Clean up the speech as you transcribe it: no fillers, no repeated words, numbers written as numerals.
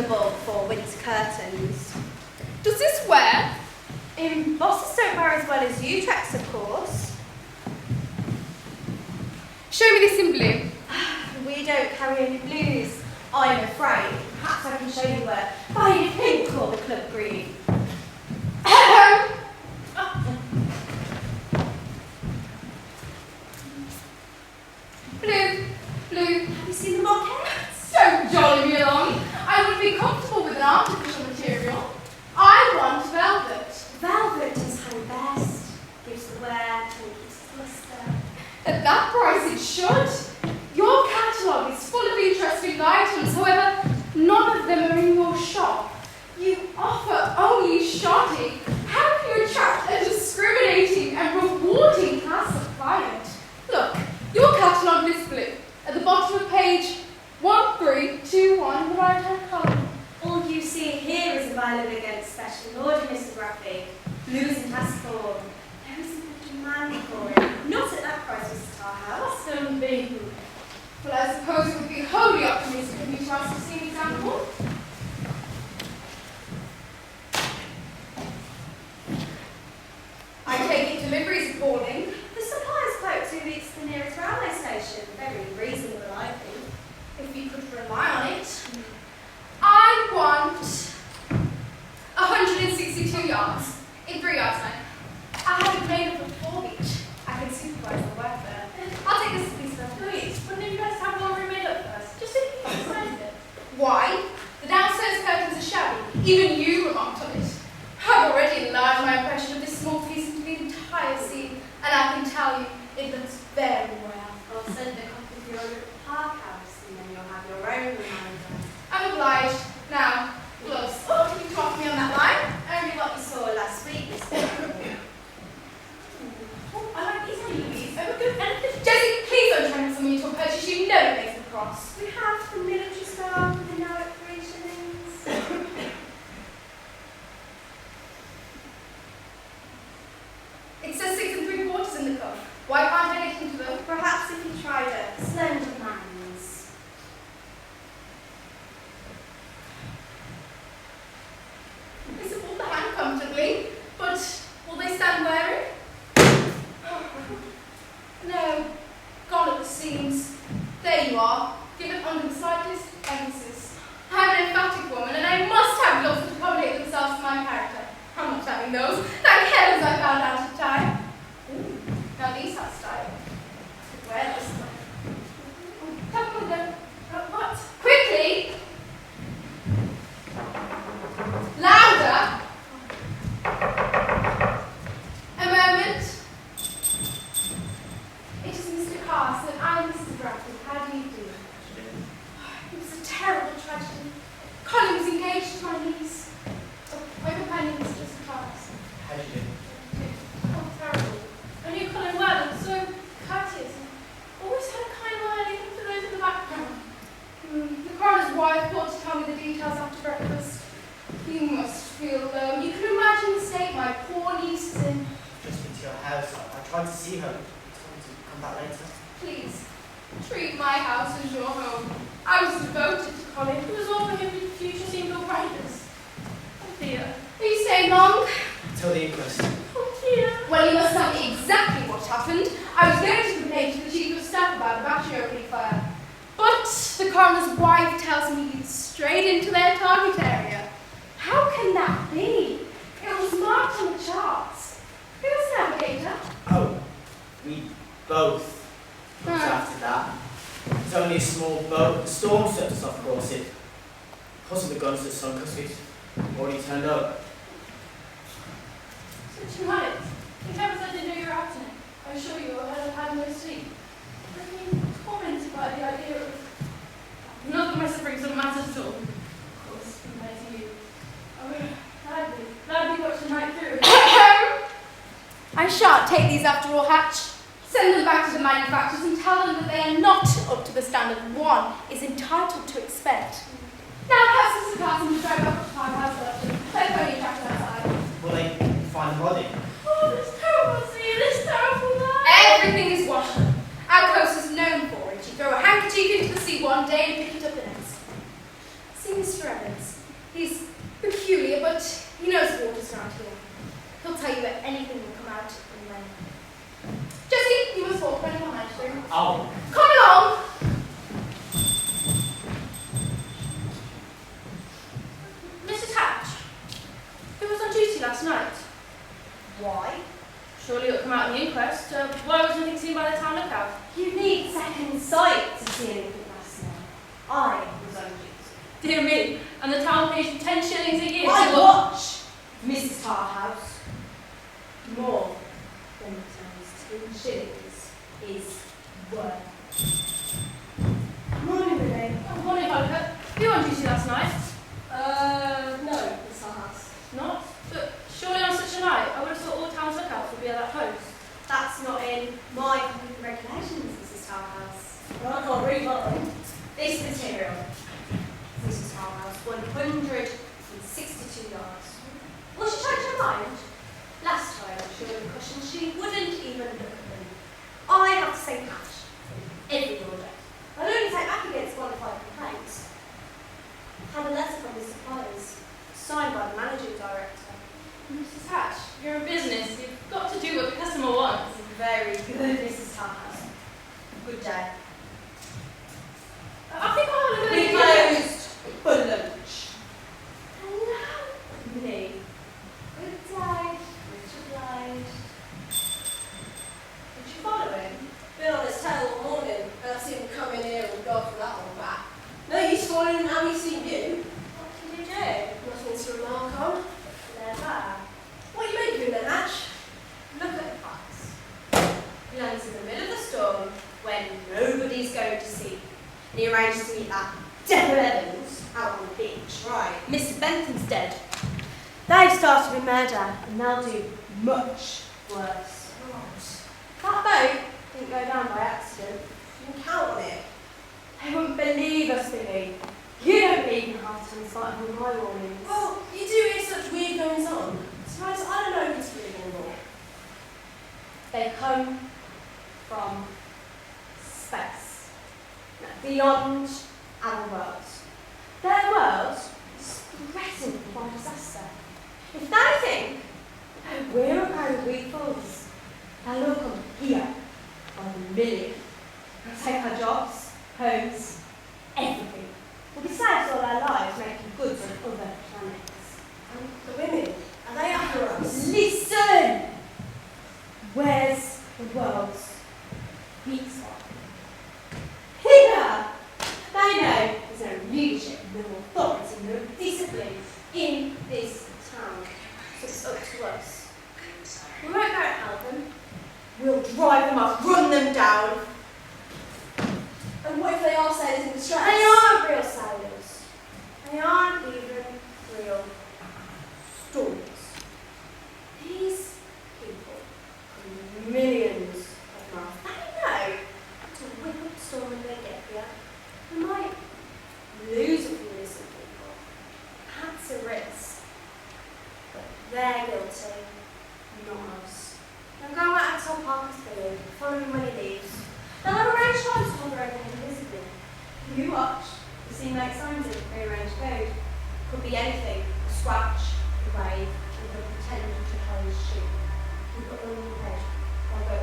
reasonable for winter curtains. Does this wear? Bosses don't wear as well as Utrecht's, of course. Show me this in blue. We don't carry any blues, I'm afraid. Perhaps I can show you where. Buy the pink or the club green. Blue, blue. Have you seen the mockets? Don't jolly me along. I would be comfortable with an artificial material. I want velvet. Velvet does hang best. Gives the wear and keeps the glister. At that price it should. Your catalogue is full of interesting items, however, none of them are in your shop. You offer only shoddy. How can you attract a discriminating and rewarding class of client? Look, your catalogue is blue. At the bottom of page 1321 in the right-hand column. All you see here is a violin against special order, Mrs. Ruffy. Blues and Tascor. There isn't a demand for it. Not at that price, Mrs. Tarhouse. Don't be. Well, I suppose it would be wholly optimistic of me to ask to see an example. I take it delivery is appalling. The supplier's quote 2 weeks to the nearest railway station. Very reasonable, I think. If you could rely on it. I want 162 yards in 3 yards time. I have it made up of 4 each. I can supervise the work there. I'll take this piece of please. Wouldn't you guys have one remade up first? Just if you size it. Why? The downstairs curtains are shabby. Even you remarked on it. I've already enlarged my impression of this small piece into the entire scene, and I can tell you it looks very well. I'll send a copy of your order at the Park House, and then you'll have your own reminder. I'm obliged. Now, gloves. Oh, can you talk me on that line? Only what you saw last week, Mr. Ruffy. Oh, I like these movies. Oh, good. And Jessie, please don't try and sell me to a purchase. You know it makes me cross. We have the military style with the now at 3 shillings. It says 6 3/4 in the cuff. Why can't I get into them? Perhaps if you tried a slender man's. They support the hand comfortably, but will they stand wearing? No, gone at the seams. There you are. Give it under the slightest emphasis. I'm an emphatic woman, and I must have gloves that accommodate themselves to my character. I'm not having those. Thank heavens I found out in time. Ooh, now these have style. Could wear this one. Come with them. What? Quickly! Louder! A moment. It is Mr. Carson. I'm Mrs. Bradford. How do you do? It was a terrible tragedy. Colin was engaged to my niece. Oh, my companion was just Carson. How do you do? Oh, terrible. I knew Colin well and so courteous. Always had a kind word even for those in the background. The coroner's wife thought to tell me the details after breakfast. You must feel low. You can imagine the state my poor niece is in. Just been to your house. I tried to see her. You told me to come back later. Please, treat my house as your home. I was devoted to Colin. It was all for him in future single brightness. Oh dear. Are you staying long? Till the inquest. Oh dear. Well, you must tell me exactly what happened. I was going to complain to the chief of staff about the battery opening fire. But the coroner's wife tells me you strayed into their target area. How can that be? It was marked on the charts. Who's the navigator? Oh, we both looked after that. It's only a small boat. The storm swept us off course. It puzzled the guns that sunk us. We'd already turned up. Such a night. In heavens, I didn't know you were out tonight. I assure you, I had no sleep. I've been tormented by the idea of... Not that my sufferings don't matter at all. Of course, compared to you. Oh, gladly watch the night through. I shan't take these after all, Hatch. Send them back to the manufacturers and tell them that they are not up to the standard one is entitled to expect. Now perhaps Mr. Carson will drive up to Park House London. Let pony tracks outside. Will they find the body? Oh, this terrible scene, this terrible night. Everything is washed up. Our coast is known for it. You throw a handkerchief into the sea one day and pick it up the next. See, Mr. Evans, He's peculiar, but he knows the water's around here. He'll tell you that anything will come out and then. Jessie, you must walk right behind you. Oh. Come along! Mrs. Hatch, who was on duty last night? Why? Surely it'll come out in the inquest. Why was nothing seen by the town lookout? You need second sight to see anything last night. I was on duty. Dear me, and the town pays you 10 shillings a year I to watch Mrs. Tarhouse. More than the town's 10 shillings is worth. Morning, Renee. Oh, morning, Hollyhock. You were on duty last night? No, Miss Tarhouse. Not? But surely on such a night, I would have thought all town's lookouts would be at that post. That's not in my copy of the regulations, Mrs. Tarhouse. Well, I can't read mine. This material, Mrs. Tarhouse, 162 yards. Well, she changed her mind. Last time, she was a cushion, she wouldn't even look at them. I have to say cash for every order. I'd only take back against qualified complaints. Had a letter from the suppliers, signed by the managing director. Mrs. Hatch, you're in business. You've got to do what the customer wants. Very good, Mrs. Tarhouse. Good day. I think I'll have a We look at it. closed for lunch. Hello, me. Good day, Richard Blythe. Did you follow him? Been on his tail all morning, and I've seen him come in here and go for that one back. No use following him, how he's seen you. What did you do? Nothing to remark on. Never. What are you making then, Hatch? Look at the facts. He lands in the middle of the storm when nobody's going to sea. And he arranges to meet that Devil Evans out on the beach. Right. Mr. Bentham's dead. They've started with murder, and they'll do much worse. That boat didn't go down by accident. You can count on it. They wouldn't believe us, Billy. You don't believe in half times like all my warnings. Well, you do hear such weird goings on. Suppose I don't know who's really anymore. They come from space, beyond our world. Their world is threatened by disaster. If they think that we're a pair of weak fools, they'll all come here by the million. They'll take our jobs, homes, everything. We'll be saved all our lives making goods on other planets. And the women, are they after us? Listen! Where's the world's weak spot? Here! They know there's no leadership, no authority, no discipline in this town. So it's up to us. We won't go and help them. We'll drive them off, run them down. And what if they are sailors in distress? They aren't real sailors. They aren't even real stories. These people are millions of miles. They know to whip up the storm when they get here. We might lose a few innocent people. That's a risk. But they're guilty, not us. They'll go out and tell Parker's Billy, follow him when he leaves. They'll have arranged times to hover overhead invisibly. You watch, the scene make signs of prearranged code. Could be anything, a scratch, a wave, and they'll pretend to hold his shoe. We've got one in the head, I'll go